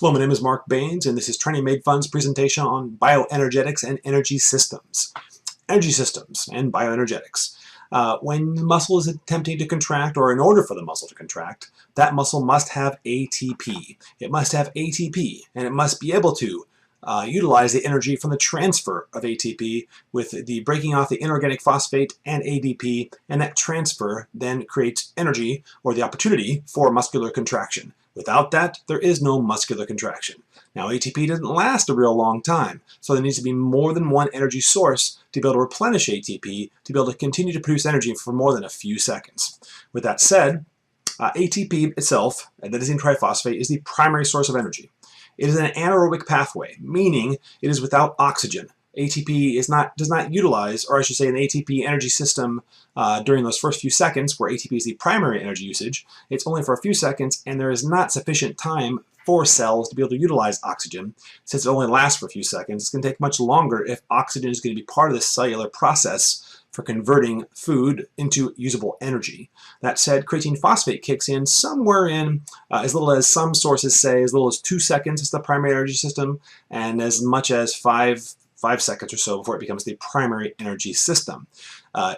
Hello, my name is Mark Baines, and this is Training Made Fun's presentation on bioenergetics and energy systems. Energy systems and bioenergetics. When the muscle is attempting to contract, or in order for the muscle to contract, that muscle must have ATP. It must have ATP, and it must be able to utilize the energy from the transfer of ATP with the breaking off the inorganic phosphate and ADP, and that transfer then creates energy or the opportunity for muscular contraction. Without that, there is no muscular contraction. Now, ATP doesn't last a real long time, so there needs to be more than one energy source to be able to replenish ATP to be able to continue to produce energy for more than a few seconds. With that said, ATP itself, adenosine triphosphate, is the primary source of energy. It is an anaerobic pathway, meaning it is without oxygen. ATP does not utilize, or I should say an ATP energy system during those first few seconds, where ATP is the primary energy usage. It's only for a few seconds, and there is not sufficient time for cells to be able to utilize oxygen. Since it only lasts for a few seconds, it's going to take much longer if oxygen is going to be part of the cellular process for converting food into usable energy. That said, creatine phosphate kicks in somewhere in as little as, some sources say, as little as 2 seconds is the primary energy system, and as much as 5 seconds or so before it becomes the primary energy system.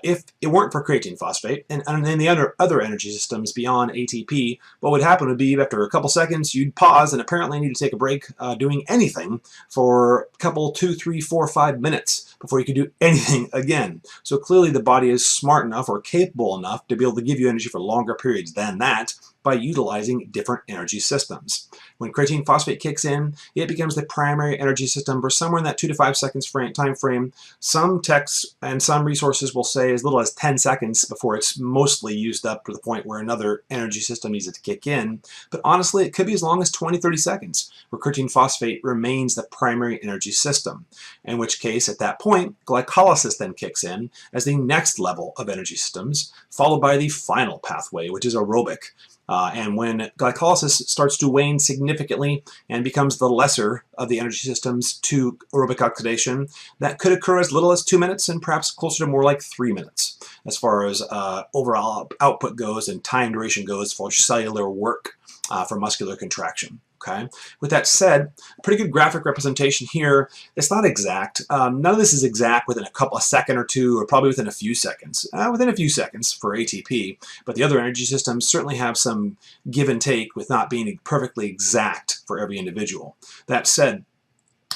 If it weren't for creatine phosphate and the other energy systems beyond ATP, what would happen would be after a couple seconds you'd pause and apparently need to take a break doing anything for a couple, 2, 3, 4, 5 minutes before you could do anything again. So clearly the body is smart enough or capable enough to be able to give you energy for longer periods than that by utilizing different energy systems. When creatine phosphate kicks in, it becomes the primary energy system for somewhere in that 2 to 5 seconds time frame. Some texts and some resources will say as little as 10 seconds before it's mostly used up to the point where another energy system needs it to kick in. But honestly, it could be as long as 20, 30 seconds where creatine phosphate remains the primary energy system. In which case, at that point, glycolysis then kicks in as the next level of energy systems, followed by the final pathway, which is aerobic. And when glycolysis starts to wane significantly and becomes the lesser of the energy systems to aerobic oxidation, that could occur as little as 2 minutes and perhaps closer to more like 3 minutes as far as overall output goes and time duration goes for cellular work for muscular contraction. Okay. With that said, pretty good graphic representation here. It's not exact. None of this is exact within a second or two, or probably within a few seconds. Within a few seconds for ATP, but the other energy systems certainly have some give and take with not being perfectly exact for every individual. That said,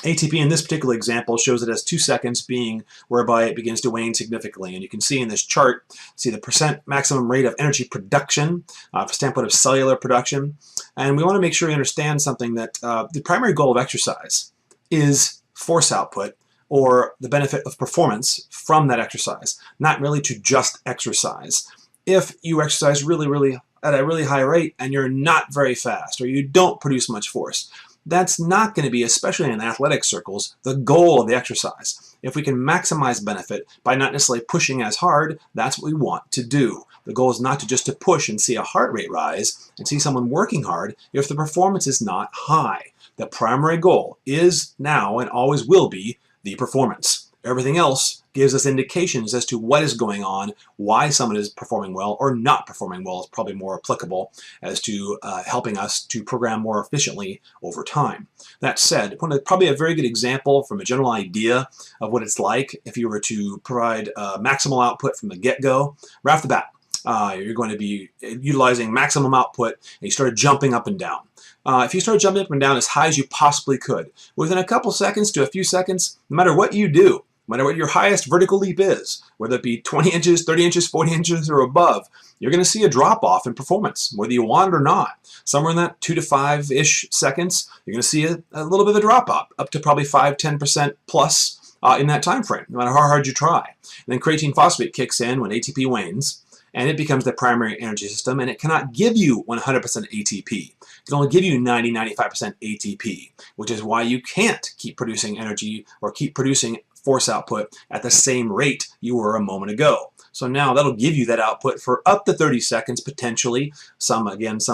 ATP in this particular example shows it as 2 seconds being whereby it begins to wane significantly. And you can see in this chart, see the percent maximum rate of energy production from standpoint of cellular production. And we want to make sure you understand something, that the primary goal of exercise is force output, or the benefit of performance from that exercise, not really to just exercise. If you exercise really at a really high rate and you're not very fast, or you don't produce much force, that's not going to be, especially in athletic circles, the goal of the exercise. If we can maximize benefit by not necessarily pushing as hard, that's what we want to do. The goal is not just to push and see a heart rate rise and see someone working hard if the performance is not high. The primary goal is now and always will be the performance. Everything else gives us indications as to what is going on, why someone is performing well or not performing well is probably more applicable as to helping us to program more efficiently over time. That said, probably a very good example from a general idea of what it's like if you were to provide maximal output from the get-go. Right off the bat, you're going to be utilizing maximum output and you started jumping up and down. If you start jumping up and down as high as you possibly could, within a couple seconds to a few seconds, no matter what you do, no matter what your highest vertical leap is, whether it be 20 inches, 30 inches, 40 inches, or above, you're going to see a drop-off in performance, whether you want it or not. Somewhere in that 2 to 5-ish seconds, you're going to see a little bit of a drop-off, up to probably 5–10% plus in that time frame, no matter how hard you try. And then creatine phosphate kicks in when ATP wanes, and it becomes the primary energy system, and it cannot give you 100% ATP. It can only give you 90–95% ATP, which is why you can't keep producing energy or keep producing force output at the same rate you were a moment ago. So now that'll give you that output for up to 30 seconds, potentially. Some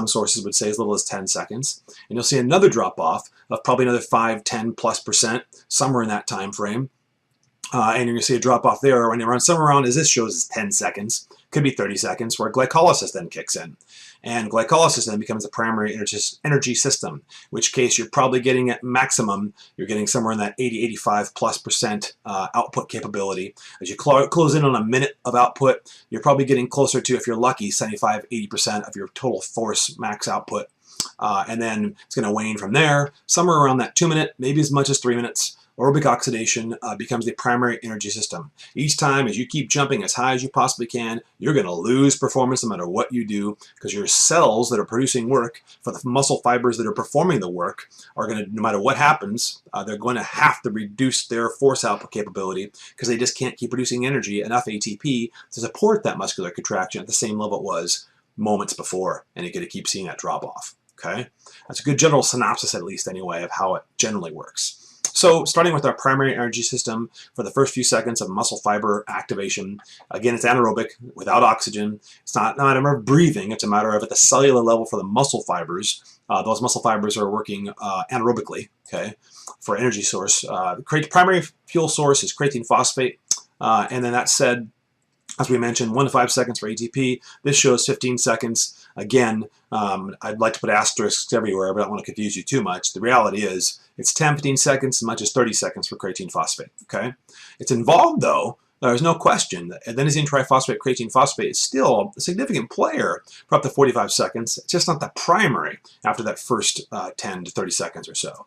sources would say as little as 10 seconds. And you'll see another drop off of probably another 5–10+%, somewhere in that time frame. And you're going to see a drop off there when you run somewhere around, as this shows, is 10 seconds. Could be 30 seconds, where glycolysis then kicks in. And glycolysis then becomes the primary energy system, in which case you're probably getting at maximum, you're getting somewhere in that 80-85+% output capability. As you close in on a minute of output, you're probably getting closer to, if you're lucky, 75-80% of your total force max output. And then it's going to wane from there, somewhere around that 2 minute, maybe as much as 3 minutes. Aerobic oxidation becomes the primary energy system. Each time, as you keep jumping as high as you possibly can, you're going to lose performance no matter what you do, because your cells that are producing work for the muscle fibers that are performing the work are going to, no matter what happens, they're going to have to reduce their force output capability because they just can't keep producing energy, enough ATP, to support that muscular contraction at the same level it was moments before, and you're going to keep seeing that drop off. Okay, that's a good general synopsis, at least anyway, of how it generally works. So starting with our primary energy system for the first few seconds of muscle fiber activation, again, it's anaerobic, without oxygen. It's not a matter of breathing, it's a matter of at the cellular level for the muscle fibers. Those muscle fibers are working anaerobically, okay, for energy source. The primary fuel source is creatine phosphate, and then that said, as we mentioned, 1 to 5 seconds for ATP. This shows 15 seconds. Again, I'd like to put asterisks everywhere, but I don't want to confuse you too much. The reality is it's 10, 15 seconds, as much as 30 seconds for creatine phosphate. Okay, it's involved though. There's no question that adenosine triphosphate creatine phosphate is still a significant player for up to 45 seconds. It's just not the primary after that first 10 to 30 seconds or so.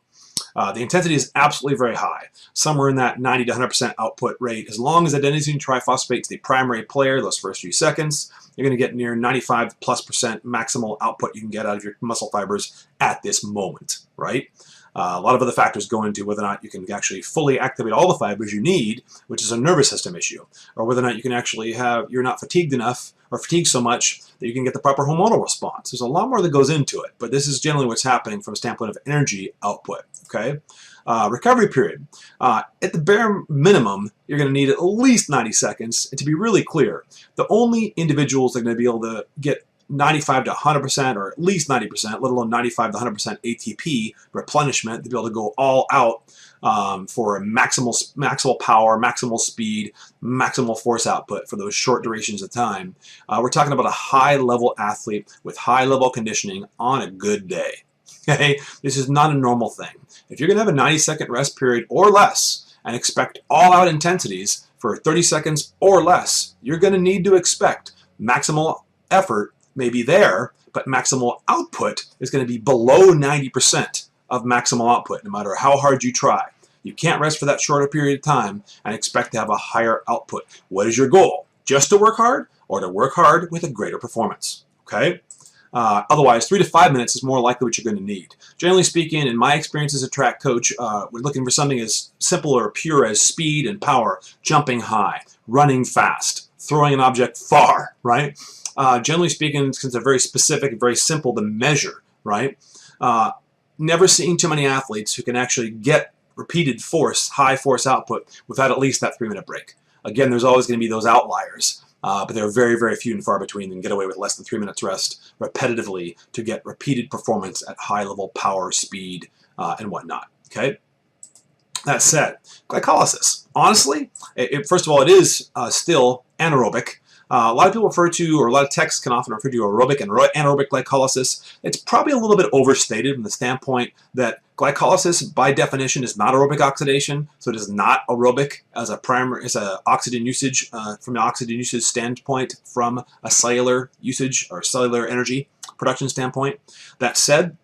The intensity is absolutely very high, somewhere in that 90 to 100% output rate. As long as adenosine triphosphate is the primary player those first few seconds, you're going to get near 95+% maximal output you can get out of your muscle fibers at this moment, right? A lot of other factors go into whether or not you can actually fully activate all the fibers you need, which is a nervous system issue, or whether or not you can actually you're not fatigued enough or fatigued so much that you can get the proper hormonal response. There's a lot more that goes into it, but this is generally what's happening from a standpoint of energy output, okay? Recovery period. At the bare minimum, you're going to need at least 90 seconds. And to be really clear, the only individuals that are going to be able to get 95 to 100%, or at least 90%, let alone 95 to 100% ATP replenishment, to be able to go all out for maximal power, maximal speed, maximal force output for those short durations of time. We're talking about a high-level athlete with high-level conditioning on a good day. Okay, this is not a normal thing. If you're going to have a 90-second rest period or less and expect all-out intensities for 30 seconds or less, you're going to need to expect maximal effort may be there, but maximal output is going to be below 90% of maximal output, no matter how hard you try. You can't rest for that shorter period of time and expect to have a higher output. What is your goal? Just to work hard, or to work hard with a greater performance? Okay? Otherwise, 3 to 5 minutes is more likely what you're going to need. Generally speaking, in my experience as a track coach, we're looking for something as simple or pure as speed and power, jumping high, running fast, throwing an object far, right? Generally speaking, since they're very specific, very simple to measure, right? Never seen too many athletes who can actually get repeated force, high force output without at least that 3-minute break. Again, there's always going to be those outliers, but they're very, very few and far between and get away with less than 3 minutes rest repetitively to get repeated performance at high level power, speed, and whatnot, okay? That said, glycolysis, honestly, first of all, it is still anaerobic. A lot of people refer to, or a lot of texts can often refer to aerobic and anaerobic glycolysis. It's probably a little bit overstated from the standpoint that glycolysis, by definition, is not aerobic oxidation, so it is not aerobic as a oxygen usage, from an oxygen usage standpoint, from a cellular usage or cellular energy production standpoint. That said,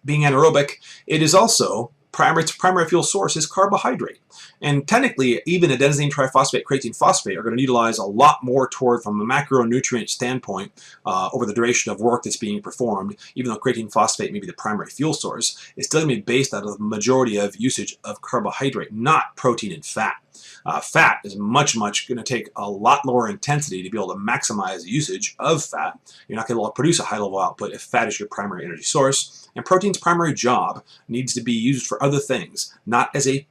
being anaerobic, it is also its primary fuel source is carbohydrate. And technically, even adenosine triphosphate, creatine phosphate are going to utilize a lot more toward, from a macronutrient standpoint, over the duration of work that's being performed. Even though creatine phosphate may be the primary fuel source, it's still going to be based out of the majority of usage of carbohydrate, not protein and fat. Fat is much going to take a lot lower intensity to be able to maximize the usage of fat. You're not going to be able to produce a high-level output if fat is your primary energy source. And protein's primary job needs to be used for other things, not as a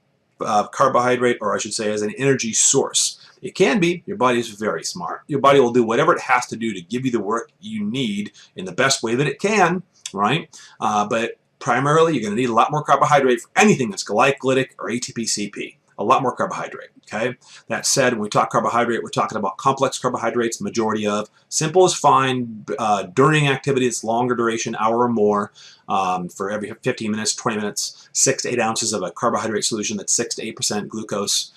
carbohydrate, or I should say as an energy source. It can be. Your body is very smart. Your body will do whatever it has to do to give you the work you need in the best way that it can, right? But primarily, you're going to need a lot more carbohydrate for anything that's glycolytic or ATP-CP. a lot more carbohydrate. Okay. That said, when we talk carbohydrate, we're talking about complex carbohydrates, the majority of. Simple is fine during activity that's longer duration, hour or more. For every 15 minutes, 20 minutes, 6 to 8 ounces of a carbohydrate solution that's 6 to 8% glucose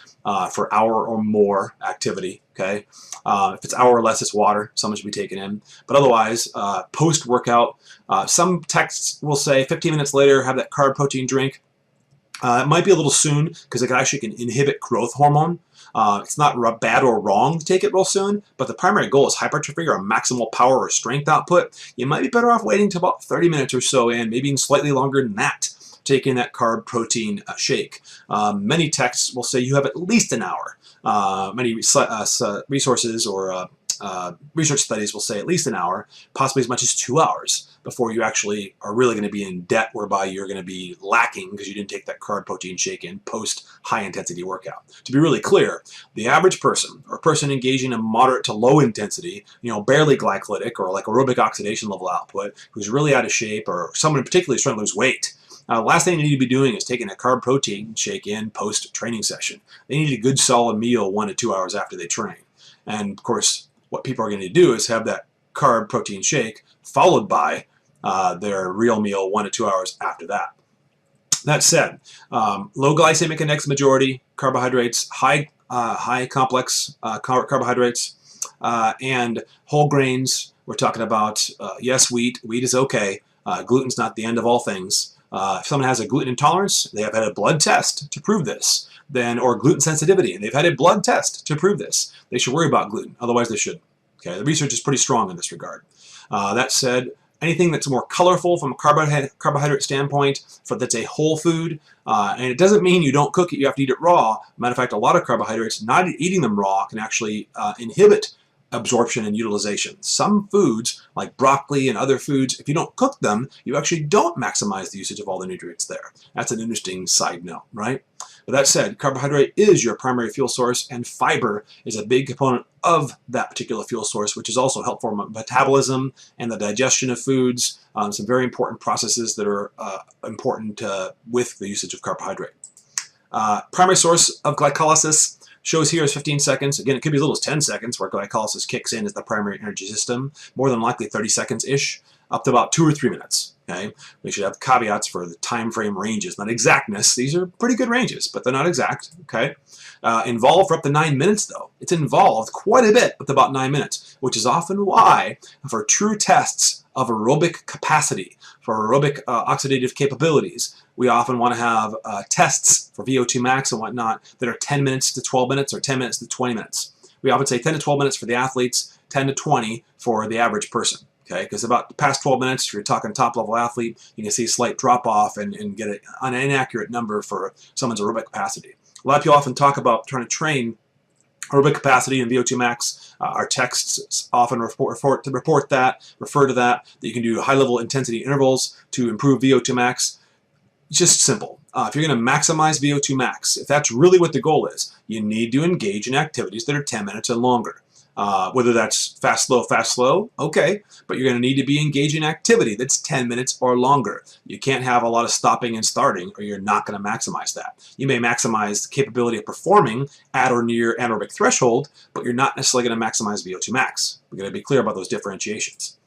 for hour or more activity. Okay, if it's hour or less, it's water. Someone should be taken in. But otherwise, post-workout, some texts will say 15 minutes later, have that carb protein drink. It might be a little soon because it actually can inhibit growth hormone. It's not bad or wrong to take it real soon, but the primary goal is hypertrophy or maximal power or strength output. You might be better off waiting to about 30 minutes or so and maybe even slightly longer than that, taking that carb protein shake. Many texts will say you have at least an hour. Many resources or research studies will say at least an hour, possibly as much as 2 hours before you actually are really going to be in debt, whereby you're going to be lacking because you didn't take that carb protein shake in post high intensity workout. To be really clear, the average person or person engaging in moderate to low intensity, barely glycolytic or like aerobic oxidation level output, who's really out of shape, or someone particularly is trying to lose weight, last thing they need to be doing is taking a carb protein shake in post-training session. They need a good solid meal 1 to 2 hours after they train. And of course, what people are going to do is have that carb protein shake followed by their real meal 1 to 2 hours after that. That said, low glycemic index majority carbohydrates, high complex carbohydrates, and whole grains. We're talking about, yes, wheat. Wheat is okay. Gluten's not the end of all things. If someone has a gluten intolerance, they have had a blood test to prove this, or gluten sensitivity, and they've had a blood test to prove this, they should worry about gluten. Otherwise, they shouldn't. Okay, the research is pretty strong in this regard. That said, anything that's more colorful from a carbohydrate standpoint, that's a whole food, and it doesn't mean you don't cook it, you have to eat it raw. Matter of fact, a lot of carbohydrates, not eating them raw, can actually inhibit absorption and utilization. Some foods, like broccoli and other foods, if you don't cook them, you actually don't maximize the usage of all the nutrients there. That's an interesting side note, right? But that said, carbohydrate is your primary fuel source, and fiber is a big component of that particular fuel source, which is also helpful for metabolism and the digestion of foods. Some very important processes that are important with the usage of carbohydrate. Primary source of glycolysis shows here is 15 seconds. Again, it could be as little as 10 seconds where glycolysis kicks in as the primary energy system. More than likely 30 seconds-ish, up to about 2 or 3 minutes. Okay, we should have caveats for the time frame ranges, not exactness. These are pretty good ranges, but they're not exact. Okay, involved for up to 9 minutes though. It's involved quite a bit with about 9 minutes, which is often why for true tests of aerobic capacity, for aerobic oxidative capabilities, we often want to have tests for VO2 max and whatnot that are 10 minutes to 12 minutes or 10 minutes to 20 minutes. We often say 10 to 12 minutes for the athletes, 10 to 20 for the average person. Okay, because about the past 12 minutes, if you're talking top-level athlete, you can see a slight drop-off and get an inaccurate number for someone's aerobic capacity. A lot of people often talk about trying to train aerobic capacity and VO2 max. Our texts often refer to that you can do high-level intensity intervals to improve VO2 max. It's just simple. If you're going to maximize VO2 max, if that's really what the goal is, you need to engage in activities that are 10 minutes and longer. Whether that's fast, slow, okay, but you're going to need to be engaged in activity that's 10 minutes or longer. You can't have a lot of stopping and starting, or you're not going to maximize that. You may maximize the capability of performing at or near anaerobic threshold, but you're not necessarily going to maximize VO2 max. We're going to be clear about those differentiations.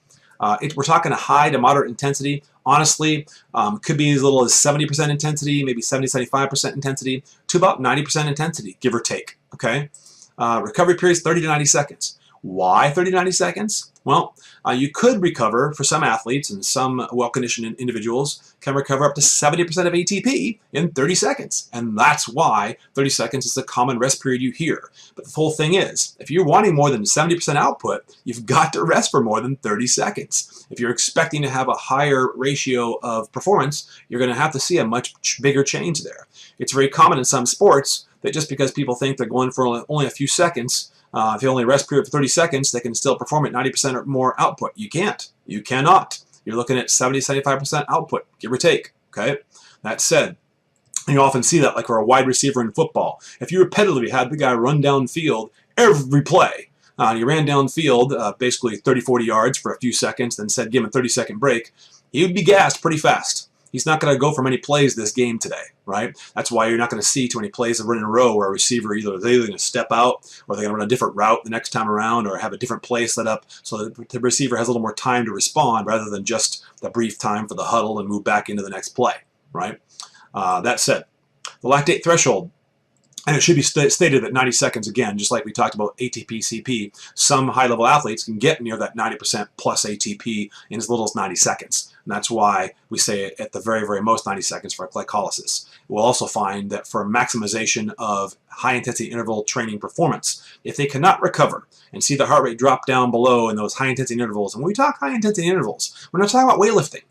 We're talking a high to moderate intensity. Honestly, could be as little as 70% intensity, maybe 70-75% intensity, to about 90% intensity, give or take, okay? Recovery period is 30 to 90 seconds. Why 30 to 90 seconds? Well, you could recover, for some athletes and some well-conditioned individuals, can recover up to 70% of ATP in 30 seconds. And that's why 30 seconds is the common rest period you hear. But the whole thing is, if you're wanting more than 70% output, you've got to rest for more than 30 seconds. If you're expecting to have a higher ratio of performance, you're going to have to see a much bigger change there. It's very common in some sports that just because people think they're going for only a few seconds, if you only rest period for 30 seconds, they can still perform at 90% or more output. You can't. You cannot. You're looking at 70-75% output, give or take. Okay. That said, you often see that like for a wide receiver in football. If you repetitively had the guy run downfield every play, you ran downfield basically 30-40 yards for a few seconds, then said give him a 30-second break, he would be gassed pretty fast. He's not going to go for many plays this game today, right? That's why you're not going to see too many plays of run in a row where a receiver they're either going to step out or they're going to run a different route the next time around or have a different play set up so that the receiver has a little more time to respond rather than just the brief time for the huddle and move back into the next play, right? That said, the lactate threshold, and it should be stated at 90 seconds again, just like we talked about ATP, CP. Some high-level athletes can get near that 90% plus ATP in as little as 90 seconds. And that's why we say at the very, very most 90 seconds for glycolysis. We'll also find that for maximization of high-intensity interval training performance, if they cannot recover and see the heart rate drop down below in those high-intensity intervals, and when we talk high-intensity intervals, we're not talking about weightlifting.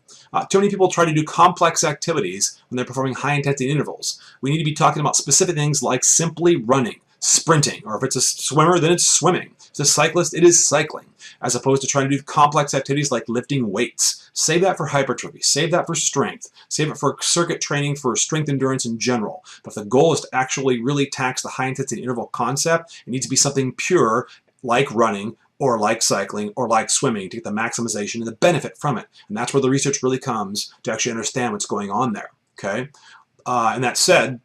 Too many people try to do complex activities when they're performing high-intensity intervals. We need to be talking about specific things like simply running, sprinting, or if it's a swimmer, then it's swimming. If it's a cyclist, it is cycling, as opposed to trying to do complex activities like lifting weights. Save that for hypertrophy. Save that for strength. Save it for circuit training for strength endurance in general. But if the goal is to actually really tax the high-intensity interval concept, it needs to be something pure like running, or like cycling, or like swimming to get the maximization and the benefit from it. And that's where the research really comes to actually understand what's going on there, okay? And that said,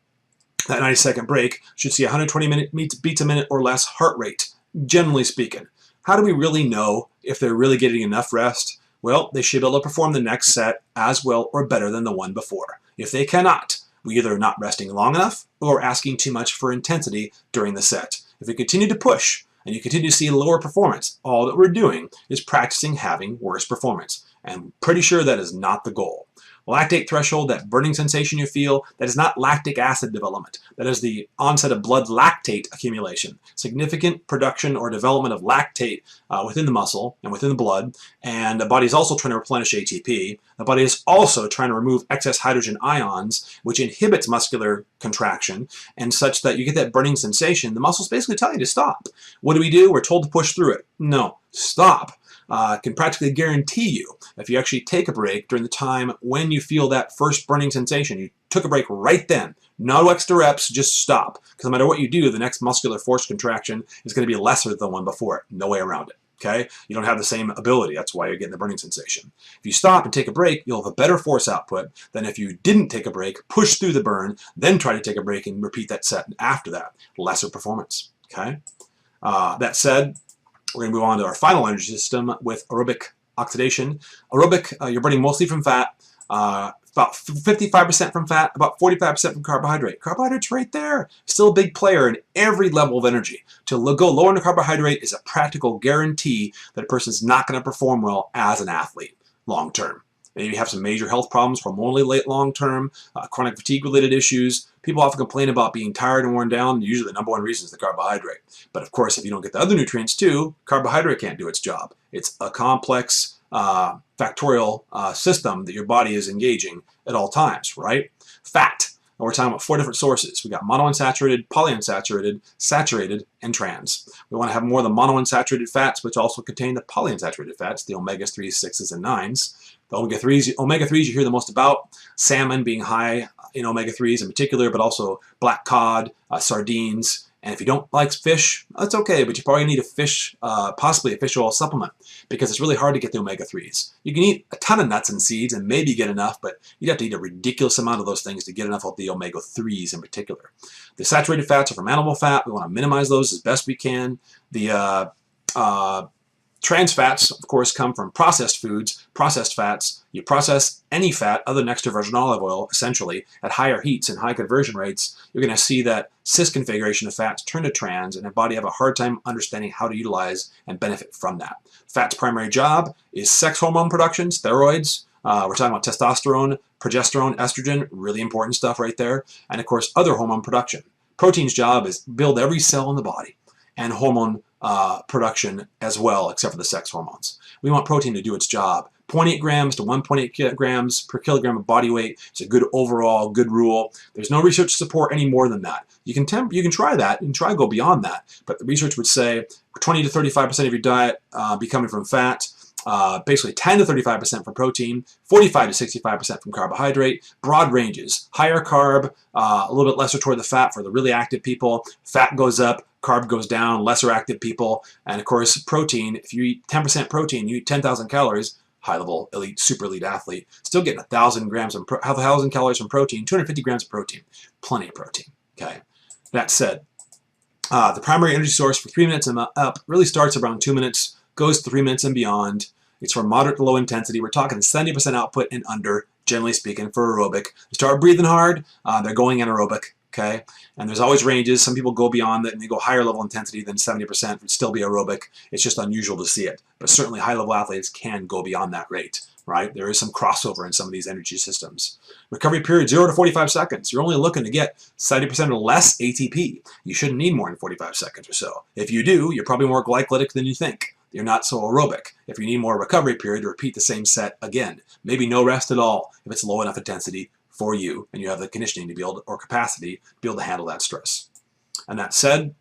that 90-second break should see 120 beats a minute or less heart rate, generally speaking. How do we really know if they're really getting enough rest? Well, they should be able to perform the next set as well or better than the one before. If they cannot, we either are not resting long enough or asking too much for intensity during the set. If we continue to push, and you continue to see lower performance, all that we're doing is practicing having worse performance. And I'm pretty sure that is not the goal. Lactate threshold, that burning sensation you feel, that is not lactic acid development. That is the onset of blood lactate accumulation. Significant production or development of lactate within the muscle and within the blood. And the body is also trying to replenish ATP. The body is also trying to remove excess hydrogen ions, which inhibits muscular contraction, and such that you get that burning sensation. The muscles basically tell you to stop. What do? We're told to push through it. No, stop. Can practically guarantee you, if you actually take a break during the time when you feel that first burning sensation, you took a break right then, no extra reps, just stop. Because no matter what you do, the next muscular force contraction is going to be lesser than the one before it. No way around it. Okay? You don't have the same ability. That's why you're getting the burning sensation. If you stop and take a break, you'll have a better force output than if you didn't take a break, push through the burn, then try to take a break and repeat that set. And after that, lesser performance. Okay? That said, we're going to move on to our final energy system with aerobic oxidation. Aerobic, you're burning mostly from fat, about 55% from fat, about 45% from carbohydrate. Carbohydrate's right there. Still a big player in every level of energy. To go lower in the carbohydrate is a practical guarantee that a person's not going to perform well as an athlete long term. Maybe have some major health problems, hormonally late long-term, chronic fatigue-related issues. People often complain about being tired and worn down. Usually the number one reason is the carbohydrate. But of course, if you don't get the other nutrients too, carbohydrate can't do its job. It's a complex factorial system that your body is engaging at all times, right? Fat. And we're talking about 4 different sources. We got monounsaturated, polyunsaturated, saturated, and trans. We want to have more of the monounsaturated fats, which also contain the polyunsaturated fats, the omegas 3s, 6s, and 9s. The omega-3s you hear the most about, salmon being high in omega-3s in particular, but also black cod, sardines. And if you don't like fish, that's okay, but you probably need a fish, possibly a fish oil supplement, because it's really hard to get the omega-3s. You can eat a ton of nuts and seeds and maybe get enough, but you'd have to eat a ridiculous amount of those things to get enough of the omega-3s in particular. The saturated fats are from animal fat. We want to minimize those as best we can. The trans fats, of course, come from processed foods, processed fats. You process any fat other than extra virgin olive oil, essentially, at higher heats and high conversion rates, you're going to see that cis configuration of fats turn to trans, and the body have a hard time understanding how to utilize and benefit from that. Fat's primary job is sex hormone production, steroids. We're talking about testosterone, progesterone, estrogen, really important stuff right there. And of course, other hormone production. Protein's job is build every cell in the body, and hormone production as well, except for the sex hormones. We want protein to do its job. 0.8 grams to 1.8 kilograms per kilogram of body weight is a good overall, good rule. There's no research to support any more than that. You can try that, and try to go beyond that, but the research would say 20 to 35% of your diet be coming from fat, basically 10 to 35% from protein, 45 to 65% from carbohydrate, broad ranges. Higher carb, a little bit lesser toward the fat for the really active people. Fat goes up, carb goes down, lesser active people. And of course, protein, if you eat 10% protein, you eat 10,000 calories. high-level, elite, super elite athlete, still getting 1,000 calories from protein, 250 grams of protein. Plenty of protein, okay? That said, the primary energy source for 3 minutes and up really starts around 2 minutes, goes to 3 minutes and beyond. It's for moderate to low intensity. We're talking 70% output and under, generally speaking, for aerobic. You start breathing hard, they're going anaerobic, okay? And there's always ranges. Some people go beyond that and they go higher level intensity than 70%, would still be aerobic. It's just unusual to see it. But certainly high level athletes can go beyond that rate, right? There is some crossover in some of these energy systems. Recovery period 0 to 45 seconds. You're only looking to get 70% or less ATP. You shouldn't need more than 45 seconds or so. If you do, you're probably more glycolytic than you think. You're not so aerobic. If you need more recovery period, repeat the same set again. Maybe no rest at all if it's low enough intensity for you and you have the conditioning to be able to, or capacity to be able to handle that stress. And that said,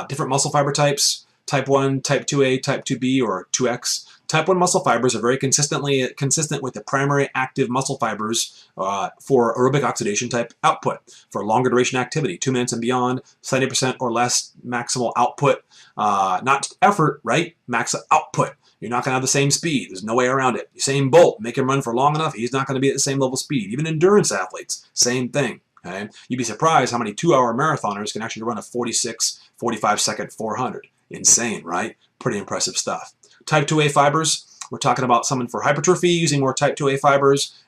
different muscle fiber types, type 1, type 2A, type 2B, or 2X. Type 1 muscle fibers are very consistent with the primary active muscle fibers for aerobic oxidation type output for longer duration activity, 2 minutes and beyond, 70% or less maximal output. Not effort, right? Max output. You're not going to have the same speed. There's no way around it. Usain Bolt, make him run for long enough, he's not going to be at the same level of speed. Even endurance athletes, same thing. Okay? You'd be surprised how many 2-hour marathoners can actually run a 46, 45-second 400. Insane, right? Pretty impressive stuff. Type 2A fibers, we're talking about someone for hypertrophy using more type 2A fibers,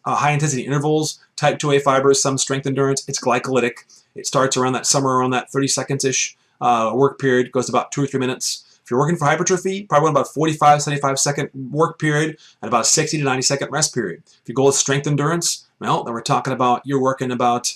high intensity intervals, type 2A fibers, some strength endurance. It's glycolytic. It starts around somewhere around that 30 seconds-ish work period, goes to about 2 or 3 minutes. If you're working for hypertrophy, probably want about 45, 75-second work period and about a 60 to 90-second rest period. If your goal is strength endurance, well, then we're talking about you're working about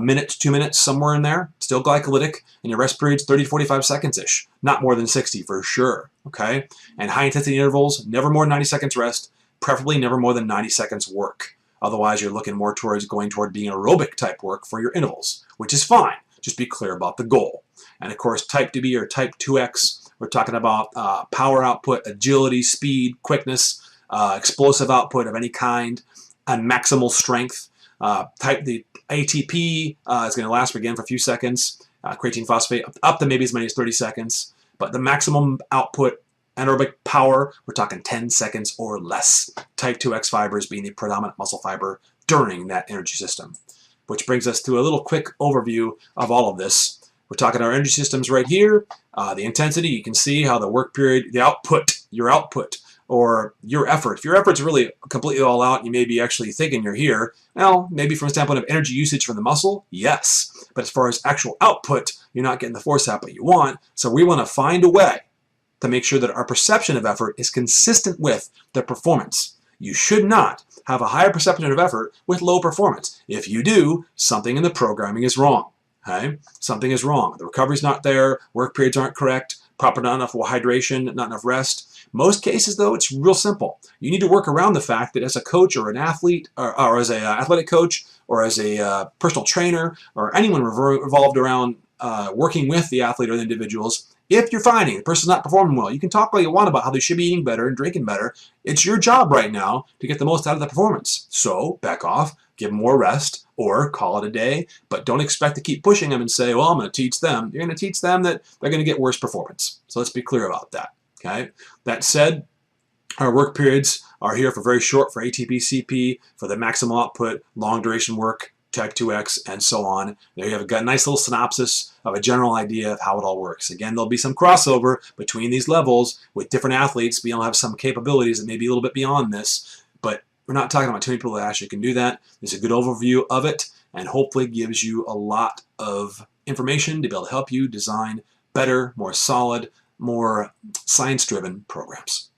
minute to 2 minutes, somewhere in there, still glycolytic, and your rest period's 30 to 45 seconds-ish, not more than 60 for sure, okay? And high-intensity intervals, never more than 90 seconds rest, preferably never more than 90 seconds work. Otherwise, you're looking more towards going toward being aerobic type work for your intervals, which is fine. Just be clear about the goal. And of course, type 2B or type 2X, we're talking about power output, agility, speed, quickness, explosive output of any kind, and maximal strength. The ATP is going to last again for a few seconds. Creatine phosphate up to maybe as many as 30 seconds. But the maximum output anaerobic power, we're talking 10 seconds or less. Type 2X fibers being the predominant muscle fiber during that energy system. Which brings us to a little quick overview of all of this. We're talking our energy systems right here. The intensity, you can see how the work period, the output, your output, or your effort. If your effort's really completely all out, you may be actually thinking you're here. Well, maybe from a standpoint of energy usage from the muscle, yes. But as far as actual output, you're not getting the force output you want. So we want to find a way to make sure that our perception of effort is consistent with the performance. You should not have a higher perception of effort with low performance. If you do, something in the programming is wrong. Okay? Something is wrong. The recovery's not there, work periods aren't correct, not enough hydration, not enough rest. Most cases, though, it's real simple. You need to work around the fact that as a coach or an athlete, or as an athletic coach, or as a personal trainer, or anyone revolved around working with the athlete or the individuals, if you're finding the person's not performing well, you can talk all you want about how they should be eating better and drinking better. It's your job right now to get the most out of the performance. So back off, give them more rest, or call it a day, but don't expect to keep pushing them and say, well, I'm going to teach them. You're going to teach them that they're going to get worse performance. So let's be clear about that. Okay. That said, our work periods are here for very short for ATP, CP, for the maximal output, long duration work, type 2X, and so on. There you have a nice little synopsis of a general idea of how it all works. Again, there'll be some crossover between these levels with different athletes being able to have some capabilities that may be a little bit beyond this, but we're not talking about too many people that actually can do that. There's a good overview of it, and hopefully gives you a lot of information to be able to help you design better, more solid, more science-driven programs.